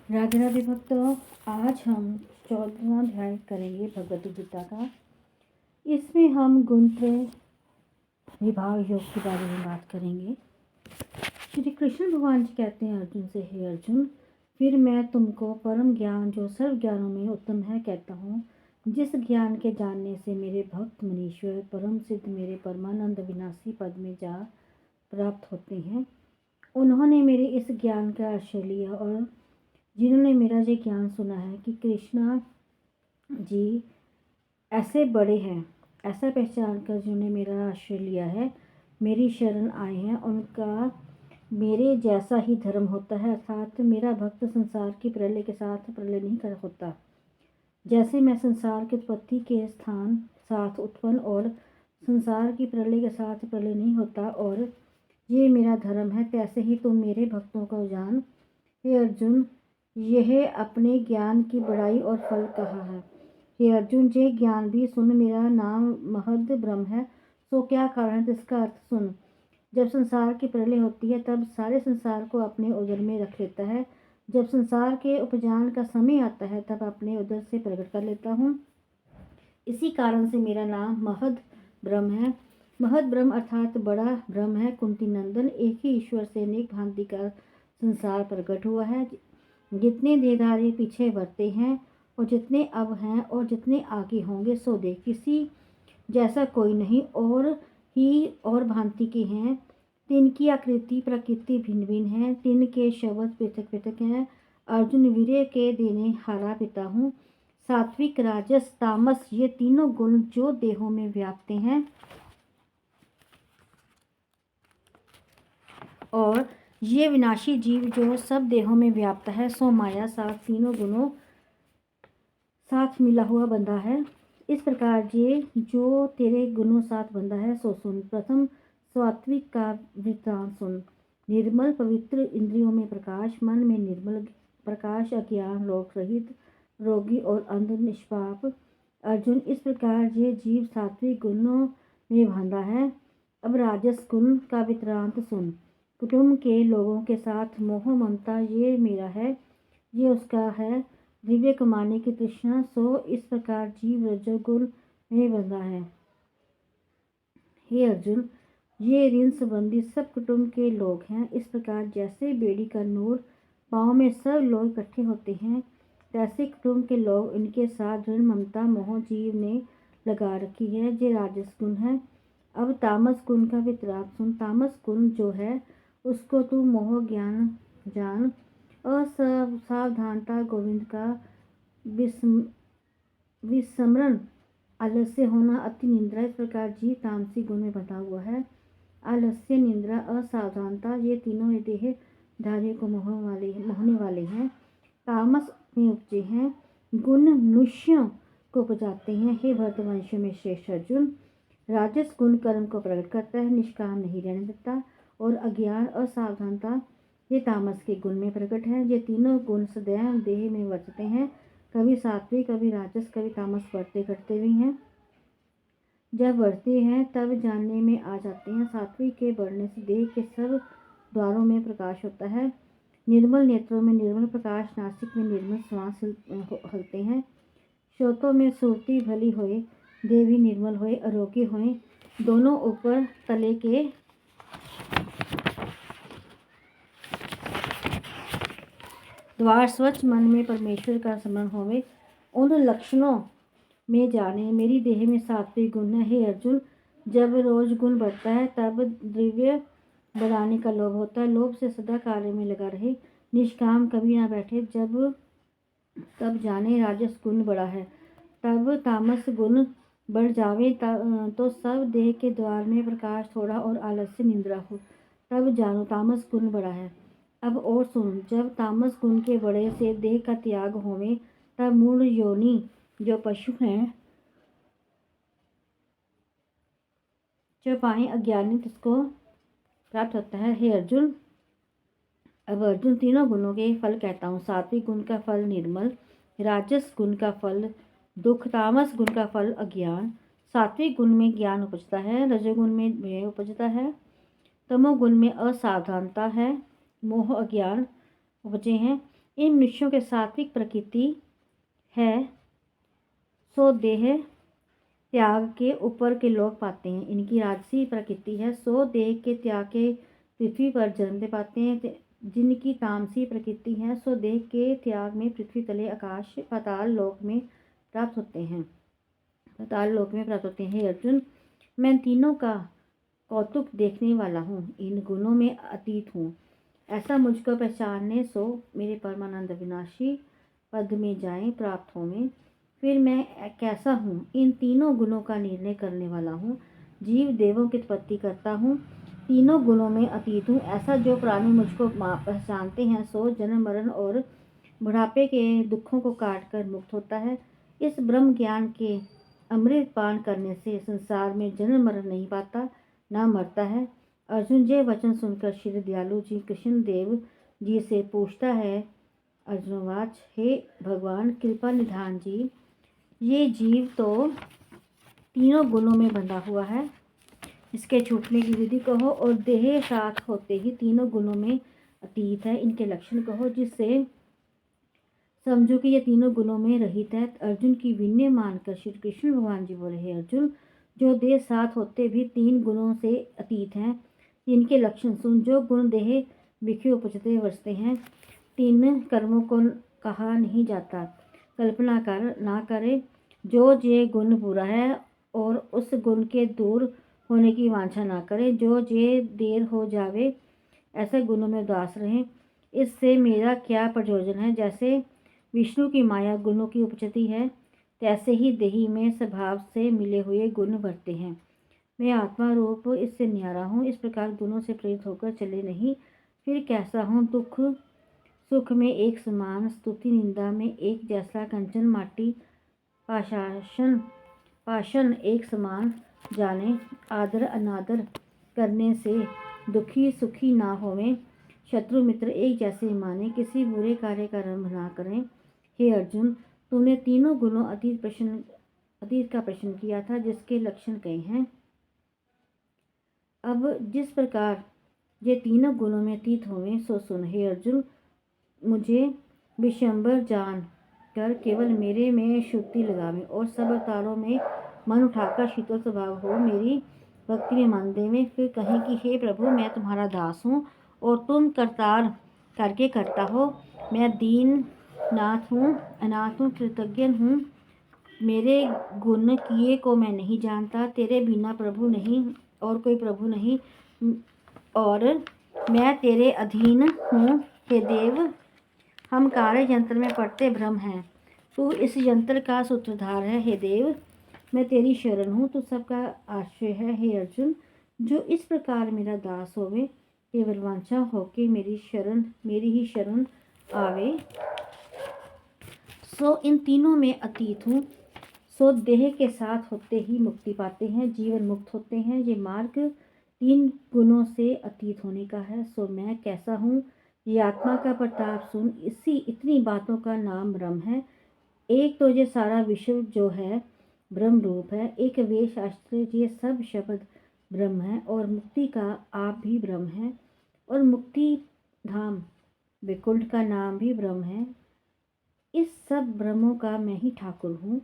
राधे राधे भक्तों। आज हम 14वां अध्याय करेंगे भगवद गीता का। इसमें हम गुणत्रय विभाग योग के बारे में बात करेंगे। श्री कृष्ण भगवान जी कहते हैं अर्जुन से, हे अर्जुन, फिर मैं तुमको परम ज्ञान जो सर्व ज्ञानों में उत्तम है कहता हूँ, जिस ज्ञान के जानने से मेरे भक्त मुनीश्वर परम सिद्ध मेरे परमानंद विनाशी पद में जा प्राप्त होते हैं। उन्होंने मेरे इस ज्ञान का आश्रय लिया और जिन्होंने मेरा ये ज्ञान सुना है कि कृष्णा जी ऐसे बड़े हैं, ऐसा पहचान कर जिन्होंने मेरा आश्रय लिया है, मेरी शरण आए हैं, उनका मेरे जैसा ही धर्म होता है। अर्थात मेरा भक्त संसार की प्रलय के साथ प्रलय नहीं कर होता। जैसे मैं संसार की उत्पत्ति के स्थान साथ उत्पन्न और संसार की प्रलय के साथ प्रलय नहीं होता और ये मेरा धर्म है, तैसे ही तुम मेरे भक्तों को जान। हे अर्जुन, यह अपने ज्ञान की बड़ाई और फल कहा है। हे अर्जुन, ये ज्ञान भी सुन, मेरा नाम महद ब्रह्म है, सो क्या कारण है इसका अर्थ सुन। जब संसार की प्रलय होती है तब सारे संसार को अपने उदर में रख लेता है। जब संसार के उपजान का समय आता है तब अपने उदर से प्रकट कर लेता हूँ। इसी कारण से मेरा नाम महद ब्रह्म है। महद ब्रह्म अर्थात बड़ा ब्रह्म है। कुंती नंदन, एक ही ईश्वर से अनेक भांति का संसार प्रकट हुआ है। जितने देहधारी पीछे बढ़ते हैं और जितने अब हैं और जितने आगे होंगे, सो देख किसी जैसा कोई नहीं, और ही और भांति के हैं। तीन की आकृति प्रकृति भिन्न भिन्न है, तीन के शब्द पृथक पृथक हैं। अर्जुन, वीर्य के देने हारा पिता हूँ। सात्विक राजस तामस ये तीनों गुण जो देहों में व्यापते हैं और ये विनाशी जीव जो सब देहों में व्याप्त है, सो माया साथ तीनों गुणों साथ मिला हुआ बंधा है। इस प्रकार ये जो तेरे गुणों साथ बंधा है, सो सुन। प्रथम सात्विक का वृत्तांत सुन। निर्मल पवित्र, इंद्रियों में प्रकाश, मन में निर्मल प्रकाश, अज्ञान रोग रहित, रोगी और अंध निष्पाप। अर्जुन, इस प्रकार ये जीव सात्विक गुणों में बंधा है। अब राजस गुण का वृत्तांत सुन। कुटुंब के लोगों के साथ मोह ममता ये मेरा है, ये उसका है। दिव्य कमाने की तृष्णा, सो इस प्रकार जीव रजोगुण में बंधा है। हे अर्जुन, ये ऋण संबंधी सब कुटुंब के लोग हैं। इस प्रकार जैसे बेड़ी का नूर पाँव में सब लोग इकट्ठे होते हैं, तैसे कुटुंब के लोग इनके साथ ऋण ममता मोह जीव ने लगा रखी है, ये राजस गुण है। अब तामस गुण का वितराग सुन। तामस गुण जो है उसको तू मोह ज्ञान जान। असावधानता, गोविंद का विस्मरण, आलस्य होना, अति निंद्रा, इस प्रकार जीव तामसी गुण में बंधा हुआ है। आलस्य, निंद्रा, असावधानता ये तीनों देह धारियों को मोहने वाले हैं, तामस में उपजे हैं। गुण मनुष्यों को उपजाते हैं। हे भरतवंश में श्रेष्ठ अर्जुन, राजस गुण कर्म को प्रकट करता है, निष्काम नहीं रहने देता, और अज्ञान असावधानता ये तामस के गुण में प्रकट है। ये तीनों गुण सदैव देह में वर्तते हैं, कभी सात्विक कभी राजस कभी तामस बढ़ते घटते भी हैं। जब बढ़ते हैं तब जानने में आ जाते हैं। सात्विक के बढ़ने से देह के सब द्वारों में प्रकाश होता है। निर्मल नेत्रों में निर्मल प्रकाश, नासिक में निर्मल श्वास हलते हैं। श्रोतों में सुरती भली होए, देह भी निर्मल होए, आरोग्य होए, दोनों ऊपर तले के द्वार स्वच्छ, मन में परमेश्वर का स्मरण होवे, उन लक्षणों में जाने। मेरी देह में सात्विक गुण है। हे अर्जुन, जब रोज गुण बढ़ता है तब द्रव्य बढ़ाने का लोभ होता है। लोभ से सदा कार्य में लगा रहे, निष्काम कभी ना बैठे। जब तब जाने राजस गुण बड़ा है। तब तामस गुण बढ़ जावे तो सब देह के द्वार में प्रकाश थोड़ा और आलस्य निंद्रा हो, तब जानो तामस गुण बड़ा है। अब और सुन, जब तामस गुण के बड़े से देह का त्याग होवे, तब मूल योनि जो पशु हैं जो पाए अज्ञानी उसको प्राप्त होता है। हे अर्जुन, अब अर्जुन तीनों गुणों के फल कहता हूँ। सात्विक गुण का फल निर्मल, राजस गुण का फल दुख, तामस गुण का फल अज्ञान। सात्विक गुण में ज्ञान उपजता है, रजोगुण में व्यय उपजता है, तमोगुण में असावधानता है, मोह अज्ञान उपजे हैं। इन मनुष्यों के सात्विक प्रकृति है, सो देह त्याग के ऊपर के लोग पाते हैं। इनकी राजसी प्रकृति है, सो देह के त्याग के पृथ्वी पर जन्मते पाते हैं। जिनकी तामसी प्रकृति है, सो देह के त्याग में पृथ्वी तले आकाश पाताल लोक में प्राप्त होते हैं। हे अर्जुन, मैं तीनों का कौतुक देखने वाला हूँ, इन गुणों में अतीत हूँ। ऐसा मुझको पहचानने सो मेरे परमानंद विनाशी पद में जाएं प्राप्त होवें। फिर मैं कैसा हूँ, इन तीनों गुणों का निर्णय करने वाला हूँ, जीव देवों की उत्पत्ति करता हूँ, तीनों गुणों में अतीत हूँ। ऐसा जो प्राणी मुझको पहचानते हैं, सो जन्म मरण और बुढ़ापे के दुखों को काट कर मुक्त होता है। इस ब्रह्म ज्ञान के अमृत पान करने से संसार में जन्म मरण नहीं पाता, ना मरता है। अर्जुन ये वचन सुनकर श्री दयालु जी कृष्ण देव जी से पूछता है। अर्जुनवाच, हे भगवान कृपा निधान जी, ये जीव तो तीनों गुणों में बंधा हुआ है, इसके छूटने की विधि कहो, और देह साथ होते ही तीनों गुणों में अतीत है, इनके लक्षण कहो, जिससे समझो कि ये तीनों गुणों में रहित है। अर्जुन की विनय मानकर श्री कृष्ण भगवान जी बोले, हे अर्जुन, जो देह साथ होते भी तीन गुणों से अतीत हैं, इनके लक्षण सुन। जो गुण देह विखे उपजते वर्षते हैं, तीन कर्मों को कहा नहीं जाता, कल्पना कर ना करे। जो ये गुण बुरा है और उस गुण के दूर होने की वांछा ना करे, जो ये देर हो जावे ऐसे गुणों में उदास रहें, इससे मेरा क्या प्रयोजन है। जैसे विष्णु की माया गुणों की उपजती है, तैसे ही देही में स्वभाव से मिले हुए गुण बढ़ते हैं। मैं आत्मा रूप इससे न्यारा हूँ, इस प्रकार गुणों से प्रेरित होकर चले नहीं। फिर कैसा हूँ, दुख सुख में एक समान, स्तुति निंदा में एक जैसा, कंचन माटी पाषाण एक समान जाने, आदर अनादर करने से दुखी सुखी ना होवें, शत्रु मित्र एक जैसे माने, किसी बुरे कार्य का आरंभ ना करें। हे अर्जुन, तूने तीनों गुणों अतीत का प्रश्न किया था, जिसके लक्षण कहे हैं। अब जिस प्रकार ये तीनों गुणों में अतीत होवें, सो सुन। हे अर्जुन, मुझे विशंबर जान कर केवल मेरे में श्रुति लगावे और सब अवतारों में मन उठाकर शीतल स्वभाव हो, मेरी भक्ति में मन देवे। फिर कहें कि हे प्रभु, मैं तुम्हारा दास हूँ और तुम करतार करके करता हो। मैं दीन नाथ हूँ, अनाथ हूँ, कृतज्ञ हूँ, मेरे गुण किए को मैं नहीं जानता। तेरे बिना प्रभु नहीं और कोई प्रभु नहीं, और मैं तेरे अधीन हूँ। हे देव, हम कार्य यंत्र में पड़ते भ्रम हैं, तू इस यंत्र का सूत्रधार है। हे देव, मैं तेरी शरण हूँ, तू सबका आश्रय है। हे अर्जुन, जो इस प्रकार मेरा दास होवे, केवल वांछा होके मेरी ही शरण आवे, सो इन तीनों में अतीत हूँ। सो देह के साथ होते ही मुक्ति पाते हैं, जीवन मुक्त होते हैं। ये मार्ग तीन गुणों से अतीत होने का है। सो मैं कैसा हूँ, ये आत्मा का प्रताप सुन। इतनी बातों का नाम ब्रह्म है। एक तो ये सारा विश्व जो है ब्रह्म रूप है, एक वेद शास्त्र, ये सब शब्द ब्रह्म है, और मुक्ति का आप भी ब्रह्म है, और मुक्ति धाम वैकुंठ का नाम भी ब्रह्म है। इस सब ब्रह्मों का मैं ही ठाकुर हूँ,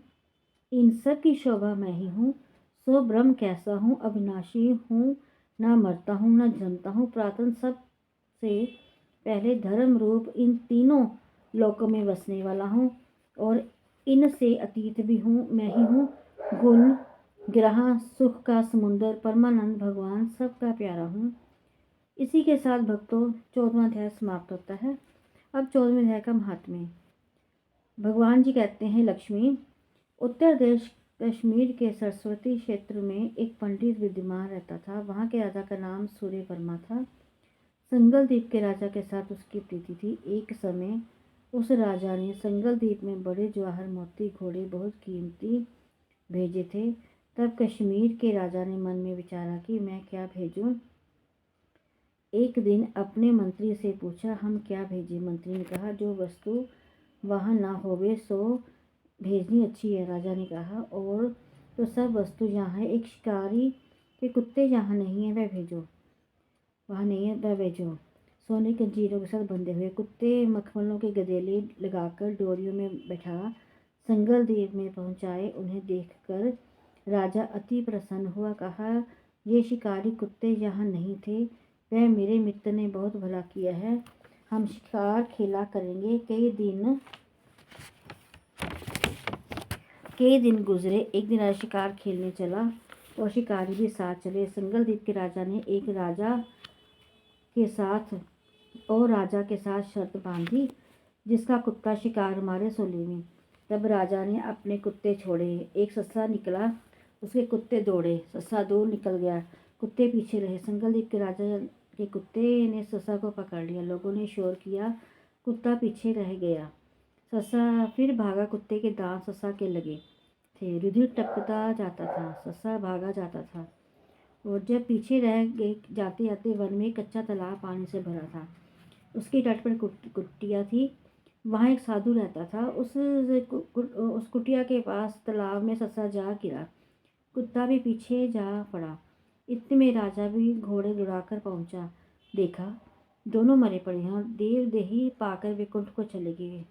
इन सब की शोभा मैं ही हूँ। सो ब्रह्म कैसा हूँ, अविनाशी हूँ, ना मरता हूँ ना जन्मता हूँ, प्रातन सब से पहले धर्म रूप इन तीनों लोकों में बसने वाला हूँ, और इनसे अतीत भी हूँ, मैं ही हूँ। गुण ग्रह सुख का समुंदर, परमानंद भगवान सबका प्यारा हूँ। इसी के साथ भक्तों 14वां अध्याय समाप्त होता है। अब 14वें अध्याय का महात्म्य। भगवान जी कहते हैं, लक्ष्मी, उत्तर देश कश्मीर के सरस्वती क्षेत्र में एक पंडित विद्यमान रहता था। वहाँ के राजा का नाम सूर्य वर्मा था। संगल द्वीप के राजा के साथ उसकी प्रीति थी। एक समय उस राजा ने संगल द्वीप में बड़े जवाहर मोती घोड़े बहुत कीमती भेजे थे। तब कश्मीर के राजा ने मन में विचारा कि मैं क्या भेजूं। एक दिन अपने मंत्री से पूछा, हम क्या भेजें? मंत्री ने कहा, जो वस्तु वहाँ ना होवे सो भेजनी अच्छी है। राजा ने कहा, और तो सब वस्तु यहाँ है, एक शिकारी के कुत्ते यहाँ नहीं है, वह भेजो, वहाँ नहीं है, वह भेजो। सोने की जंजीरों के साथ बंधे हुए। कुत्ते मखमलों के गदेले लगाकर डोरियों में बैठा संगल द्वीप में पहुंचाए। उन्हें देखकर राजा अति प्रसन्न हुआ। कहा, ये शिकारी कुत्ते यहाँ नहीं थे। वह मेरे मित्र ने बहुत भला किया है। हम शिकार खेला करेंगे। कई दिन गुजरे। एक दिन राजा शिकार खेलने चला और शिकारी भी साथ चले। संगल द्वीप के राजा ने एक राजा के साथ शर्त बांधी, जिसका कुत्ता शिकार मारे सो लेवे। तब राजा ने अपने कुत्ते छोड़े। एक सस्सा निकला, उसके कुत्ते दौड़े। सस्सा दूर निकल गया, कुत्ते पीछे रहे। संगल द्वीप के राजा के कुत्ते ने सस्सा को पकड़ लिया। लोगों ने शोर किया, कुत्ता पीछे रह गया। सस्सा फिर भागा। कुत्ते के दांत सस्सा के लगे थे। रुधिर टपकता जाता था। सस्सा भागा जाता था और जब पीछे रह गए, जाते जाते वन में कच्चा तालाब पानी से भरा था। उसके तट पर कुटिया थी। वहाँ एक साधु रहता था। उस कुटिया के पास तालाब में सस्सा जा गिरा। कुत्ता भी पीछे जा पड़ा। इतने में राजा भी घोड़े दौड़ाकर पहुंचा। देखा, दोनों मरे पड़े हैं। देवदेही पाकर वे कुंठ को चले गए।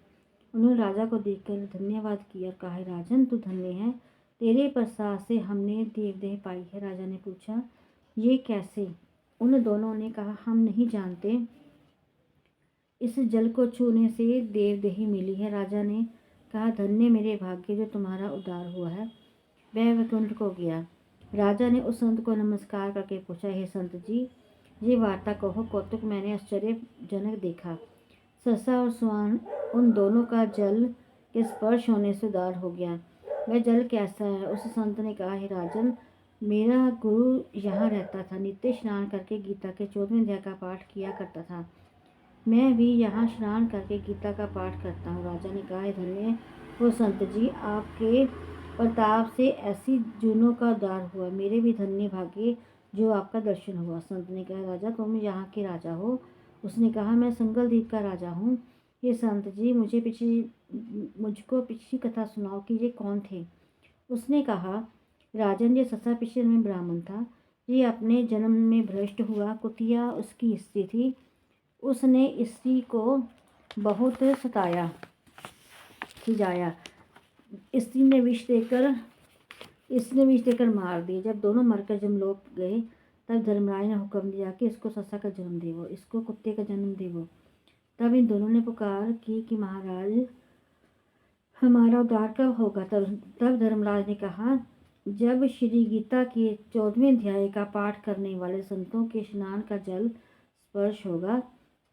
उन्होंने राजा को देखकर धन्यवाद किया और कहा, राजन, तू धन्य है। तेरे प्रसाद से हमने देवदेह पाई है। राजा ने पूछा, ये कैसे? उन दोनों ने कहा, हम नहीं जानते। इस जल को छूने से देवदेही मिली है। राजा ने कहा, धन्य मेरे भाग्य, जो तुम्हारा उद्धार हुआ है। वह वैकुंठ को गया। राजा ने उस संत को नमस्कार करके पूछा, हे संत जी, ये वार्ता कहो। कौतुक मैंने आश्चर्यजनक देखा। सस्सा और स्वान, उन दोनों का जल के स्पर्श होने से उद्धार हो गया। वह जल कैसा है? उस संत ने कहा, हे राजन, मेरा गुरु यहाँ रहता था। नित्य स्नान करके गीता के 14वें अध्याय का पाठ किया करता था। मैं भी यहाँ स्नान करके गीता का पाठ करता हूँ। राजा ने कहा, धन्य हो संत जी, आपके प्रताप से ऐसी जूनों का उद्धार हुआ। मेरे भी धन्य भाग्य जो आपका दर्शन हुआ। संत ने कहा, राजा, तुम यहाँ के राजा हो? उसने कहा, मैं संगल द्वीप का राजा हूँ। ये संत जी, मुझको पिछली कथा सुनाओ कि ये कौन थे। उसने कहा, राजन, ये सस्सा पिछले में ब्राह्मण था। ये अपने जन्म में भ्रष्ट हुआ। कुतिया उसकी स्त्री थी। उसने स्त्री को बहुत सताया खिजाया। स्त्री ने विष देकर मार दिए। जब दोनों मरकर जमलोक गए, तब धर्मराज ने हुक्म दिया कि इसको सस्सा का जन्म देवो, इसको कुत्ते का जन्म देवो। तब इन दोनों ने पुकार की कि महाराज, हमारा उद्धार कब होगा? तब धर्मराज ने कहा, जब श्री गीता के 14वें अध्याय का पाठ करने वाले संतों के स्नान का जल स्पर्श होगा,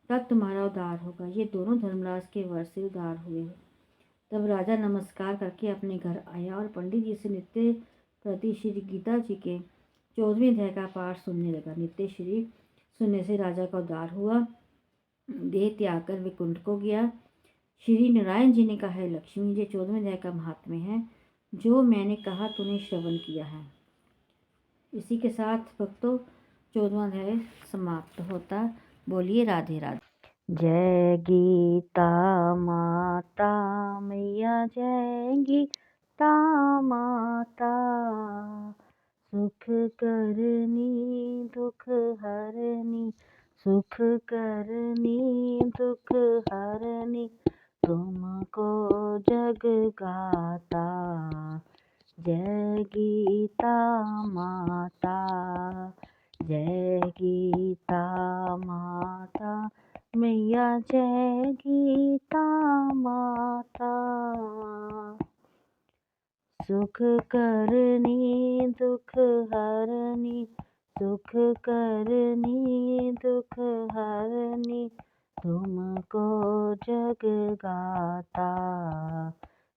तब तुम्हारा उद्धार होगा। ये दोनों धर्मराज के वर से उद्धार हुए। तब राजा नमस्कार करके अपने घर आया और पंडित जी से नित्य प्रति श्री गीता जी के 14वें अध्याय का पाठ सुनने लगा। नित्य श्री सुनने से राजा का उद्धार हुआ। देह त्याग कर वैकुंठ को गया। श्री नारायण जी ने कहा, है लक्ष्मी, ये 14वें अध्याय का महात्म्य है, जो मैंने कहा तूने श्रवण किया है। इसी के साथ भक्तों 14वां अध्याय समाप्त होता। बोलिए राधे राधे। जय गीता माता मैया, जय गीता माता। सुख करनी दुख हरनी, सुख करनी दुख हरनी, तुमको जग गाता। जय गीता माता, जय गीता माता मैया, जय गीता माता। सुख करनी दुख हरनी, सुख करनी दुख हरनी, तुमको जग गाता।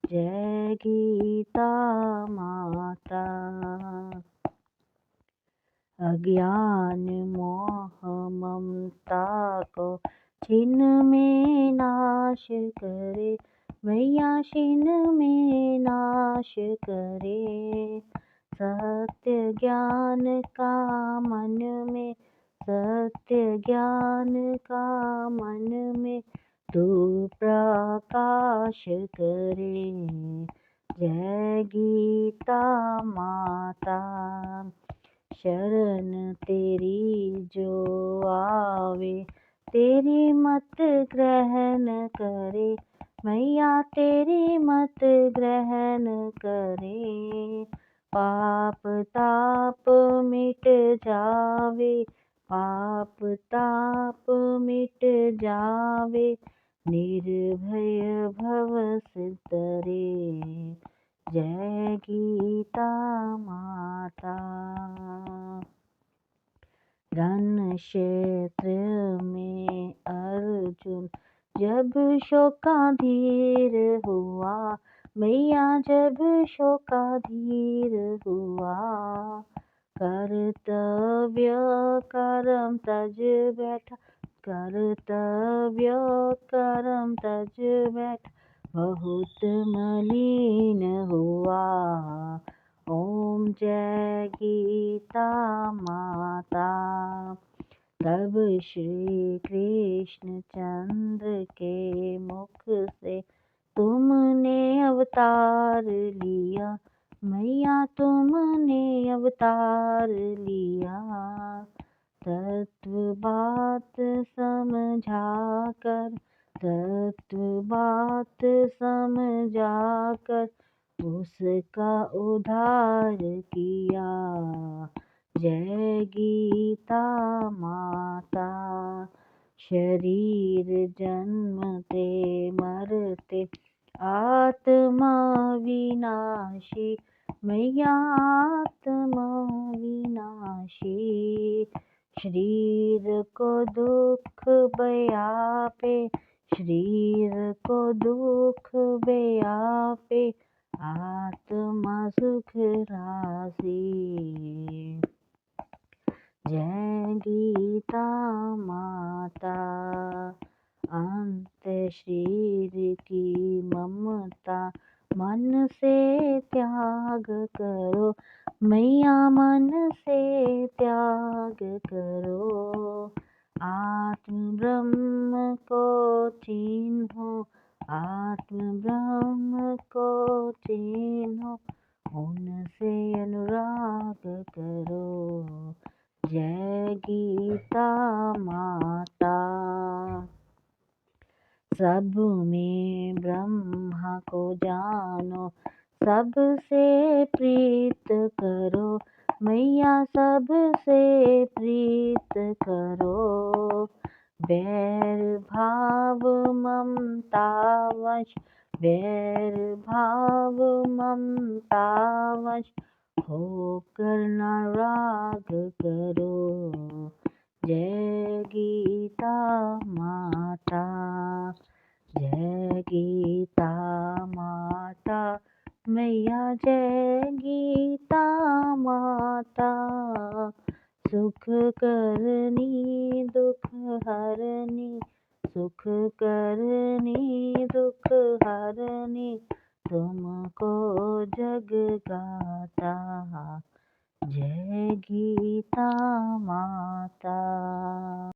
जय गीता माता। अज्ञान मोह ममता को छिन्न में नाश करे, मैया छिन्न में नाश करे। सत्य ज्ञान का मन में, सत्य ज्ञान का मन में, तू प्रकाश करे। जय गीता माता। शरण तेरी जो आवे, तेरी मत ग्रहण करे, मैया तेरी मत ग्रहण करे। पाप ताप मिट जावे, पाप ताप मिट जावे, निर्भय भव सितरे। जय गीता माता। रण क्षेत्र में अर्जुन जब शोकाधीर हुआ, मैया जब शोकाधीर हुआ, कर्तव्य कर्म तज बैठा, कर्तव्य कर्म तज बैठा, बहुत मलिन हुआ। ओम जय गीता माता। तब श्री कृष्ण चंद्र के मुख से तुमने अवतार लिया, मैया तुमने अवतार लिया। तत्व बात समझा कर, तत्व बात समझा कर, उसका उद्धार किया। जय गीता माता। शरीर जन्मते मरते आत्मा विनाशी, मैया आत्मा विनाशी। शरीर को दुख व्यापे, शरीर को दुख व्यापे, आत्मा सुख राशि। जय गीता माता। अंत शरीर की ममता मन से त्याग करो, मैया मन से त्याग करो। आत्म ब्रह्म को चिन्हो, आत्म ब्रह्म को चिन्हो, उनसे अनुराग करो। जय गीता माता। सब में ब्रह्मा को जानो, सबसे प्रीत करो, मैया सबसे प्रीत करो। बैर भाव ममता वश, बैर भाव ममता वश, होकर न राग करो। जय गीता माता। जय गीता माता, मैया जय गीता माता। सुख करनी दुख हरनी, सुख करनी दुख हरनी, तुमको जग गाता। जय गीता माता।